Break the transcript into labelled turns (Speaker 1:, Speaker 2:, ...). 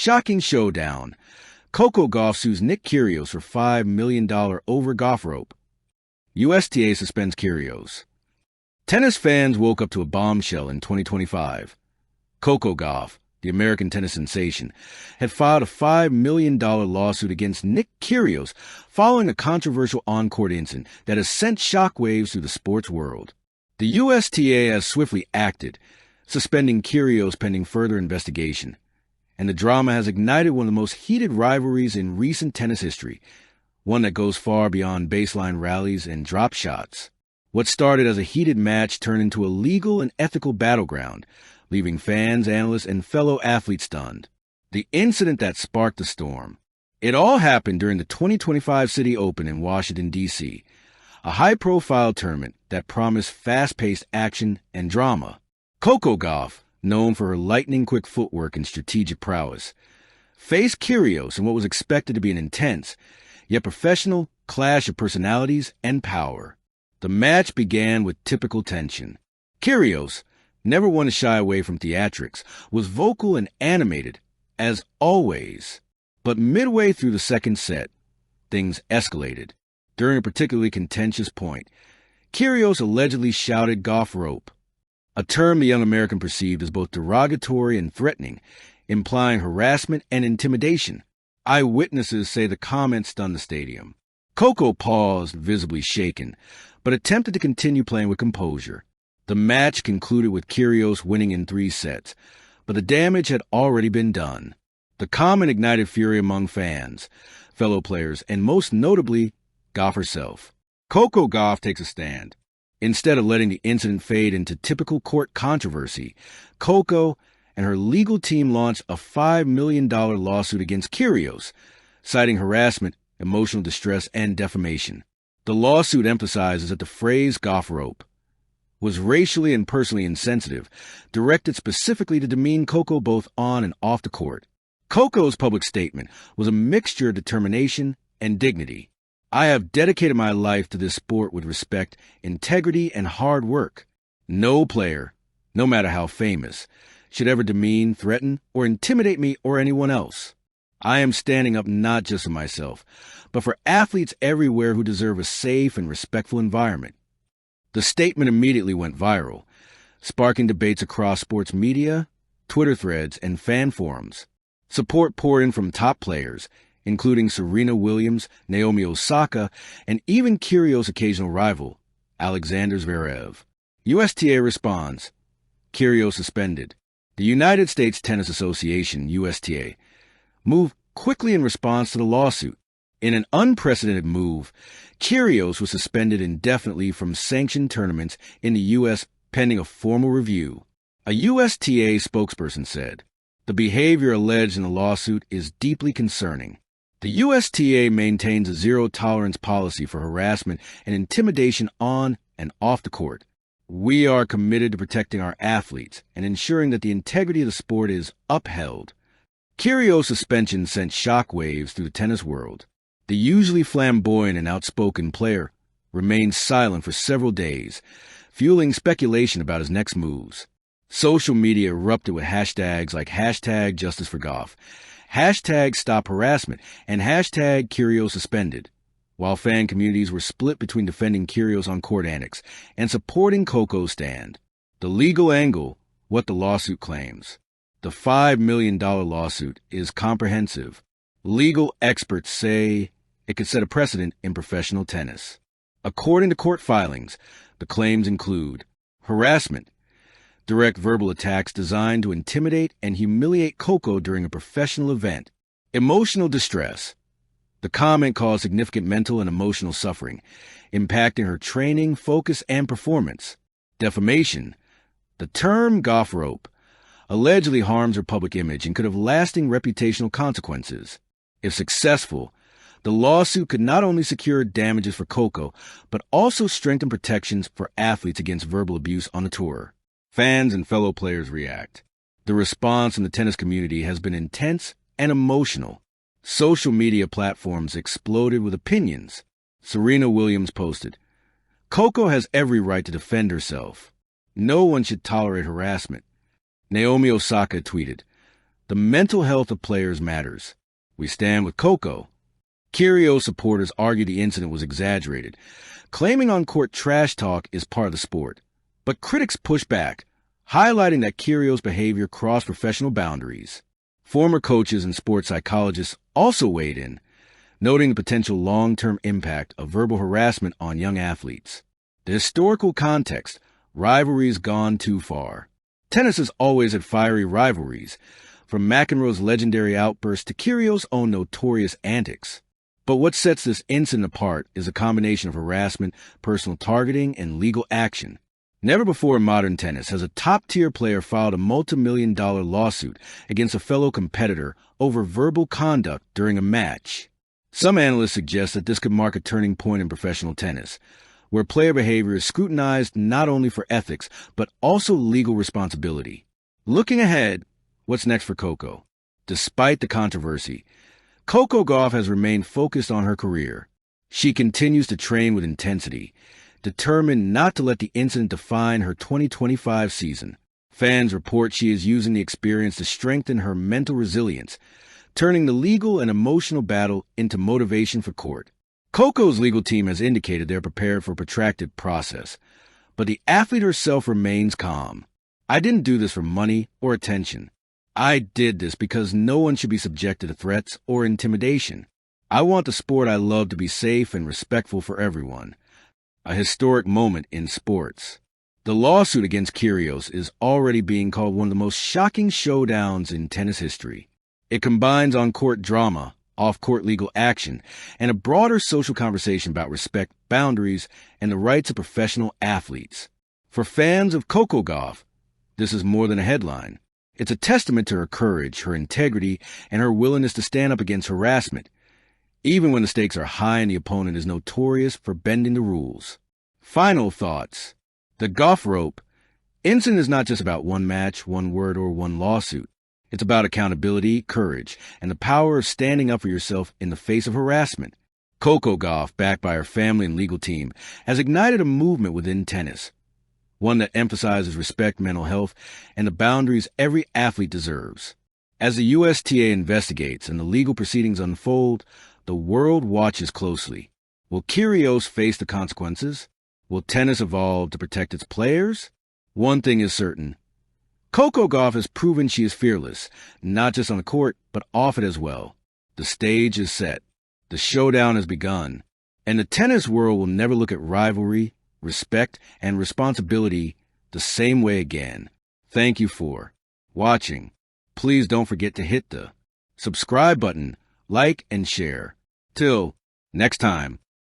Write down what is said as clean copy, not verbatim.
Speaker 1: Shocking showdown. Coco Gauff sues Nick Kyrgios for $5 million over golf rope. USTA suspends Kyrgios. Tennis fans woke up to a bombshell in 2025. Coco Gauff, the American tennis sensation, had filed a $5 million lawsuit against Nick Kyrgios following a controversial on-court incident that has sent shockwaves through the sports world. The USTA has swiftly acted, suspending Kyrgios pending further investigation. And the drama has ignited one of the most heated rivalries in recent tennis history, one that goes far beyond baseline rallies and drop shots. What started as a heated match turned into a legal and ethical battleground, leaving fans, analysts, and fellow athletes stunned. The incident that sparked the storm. It all happened during the 2025 City Open in Washington, D.C., a high-profile tournament that promised fast-paced action and drama. Coco Gauff, known for her lightning-quick footwork and strategic prowess, faced Kyrgios in what was expected to be an intense, yet professional, clash of personalities and power. The match began with typical tension. Kyrgios, never one to shy away from theatrics, was vocal and animated, as always. But midway through the second set, things escalated. During a particularly contentious point, Kyrgios allegedly shouted golf rope, a term the young American perceived as both derogatory and threatening, implying harassment and intimidation. Eyewitnesses say the comment stunned the stadium. Coco paused, visibly shaken, but attempted to continue playing with composure. The match concluded with Kyrgios winning in 3 sets, but the damage had already been done. The comment ignited fury among fans, fellow players, and most notably, Gauff herself. Coco Gauff takes a stand. Instead of letting the incident fade into typical court controversy, Coco and her legal team launched a $5 million lawsuit against Kyrgios, citing harassment, emotional distress, and defamation. The lawsuit emphasizes that the phrase golf rope was racially and personally insensitive, directed specifically to demean Coco both on and off the court. Coco's public statement was a mixture of determination and dignity. I have dedicated my life to this sport with respect, integrity, and hard work. No player, no matter how famous, should ever demean, threaten, or intimidate me or anyone else. I am standing up not just for myself, but for athletes everywhere who deserve a safe and respectful environment. The statement immediately went viral, sparking debates across sports media, Twitter threads, and fan forums. Support poured in from top players, including Serena Williams, Naomi Osaka, and even Kyrgios' occasional rival, Alexander Zverev. USTA responds, Kyrgios suspended. The United States Tennis Association, USTA, moved quickly in response to the lawsuit. In an unprecedented move, Kyrgios was suspended indefinitely from sanctioned tournaments in the U.S. pending a formal review. A USTA spokesperson said, "The behavior alleged in the lawsuit is deeply concerning. The USTA maintains a zero-tolerance policy for harassment and intimidation on and off the court. We are committed to protecting our athletes and ensuring that the integrity of the sport is upheld." Kyrgios' suspension sent shockwaves through the tennis world. The usually flamboyant and outspoken player remained silent for several days, fueling speculation about his next moves. Social media erupted with hashtags like #JusticeForGauff, #StopHarassment, and #KyrgiosSuspended, while fan communities were split between defending Kyrgios on court antics and supporting Coco's stand. The legal angle, what the lawsuit claims. The $5 million lawsuit is comprehensive. Legal experts say it could set a precedent in professional tennis. According to court filings, the claims include harassment, direct verbal attacks designed to intimidate and humiliate Coco during a professional event, emotional distress. The comment caused significant mental and emotional suffering, impacting her training, focus, and performance. Defamation. The term golf rope allegedly harms her public image and could have lasting reputational consequences. If successful, the lawsuit could not only secure damages for Coco, but also strengthen protections for athletes against verbal abuse on the tour. Fans and fellow players react. The response in the tennis community has been intense and emotional. Social media platforms exploded with opinions. Serena Williams posted, "Coco has every right to defend herself. No one should tolerate harassment." Naomi Osaka tweeted, The mental health of players matters. We stand with Coco. Kyrgios supporters argue the incident was exaggerated, claiming on-court trash talk is part of the sport. But critics push back, highlighting that Kyrgios' behavior crossed professional boundaries. Former coaches and sports psychologists also weighed in, noting the potential long-term impact of verbal harassment on young athletes. The historical context, rivalries gone too far. Tennis has always had fiery rivalries, from McEnroe's legendary outburst to Kyrgios' own notorious antics. But what sets this incident apart is a combination of harassment, personal targeting, and legal action. Never before in modern tennis has a top-tier player filed a multi-million-dollar lawsuit against a fellow competitor over verbal conduct during a match. Some analysts suggest that this could mark a turning point in professional tennis, where player behavior is scrutinized not only for ethics, but also legal responsibility. Looking ahead, what's next for Coco? Despite the controversy, Coco Gauff has remained focused on her career. She continues to train with intensity, determined not to let the incident define her 2025 season. Fans report she is using the experience to strengthen her mental resilience, turning the legal and emotional battle into motivation for court. Coco's legal team has indicated they're prepared for a protracted process, but the athlete herself remains calm. I didn't do this for money or attention. I did this because no one should be subjected to threats or intimidation. I want the sport I love to be safe and respectful for everyone. A historic moment in sports. The lawsuit against Kyrgios is already being called one of the most shocking showdowns in tennis history. It combines on-court drama, off-court legal action, and a broader social conversation about respect, boundaries, and the rights of professional athletes. For fans of Coco Gauff, this is more than a headline. It's a testament to her courage, her integrity, and her willingness to stand up against harassment, even when the stakes are high and the opponent is notorious for bending the rules. Final thoughts. The Gauff rope incident is not just about one match, one word, or one lawsuit. It's about accountability, courage, and the power of standing up for yourself in the face of harassment. Coco Gauff, backed by her family and legal team, has ignited a movement within tennis, one that emphasizes respect, mental health, and the boundaries every athlete deserves. As the USTA investigates and the legal proceedings unfold, the world watches closely. Will Kyrgios face the consequences? Will tennis evolve to protect its players? One thing is certain. Coco Gauff has proven she is fearless, not just on the court, but off it as well. The stage is set. The showdown has begun. And the tennis world will never look at rivalry, respect, and responsibility the same way again. Thank you for watching. Please don't forget to hit the subscribe button, like, and share. Till next time.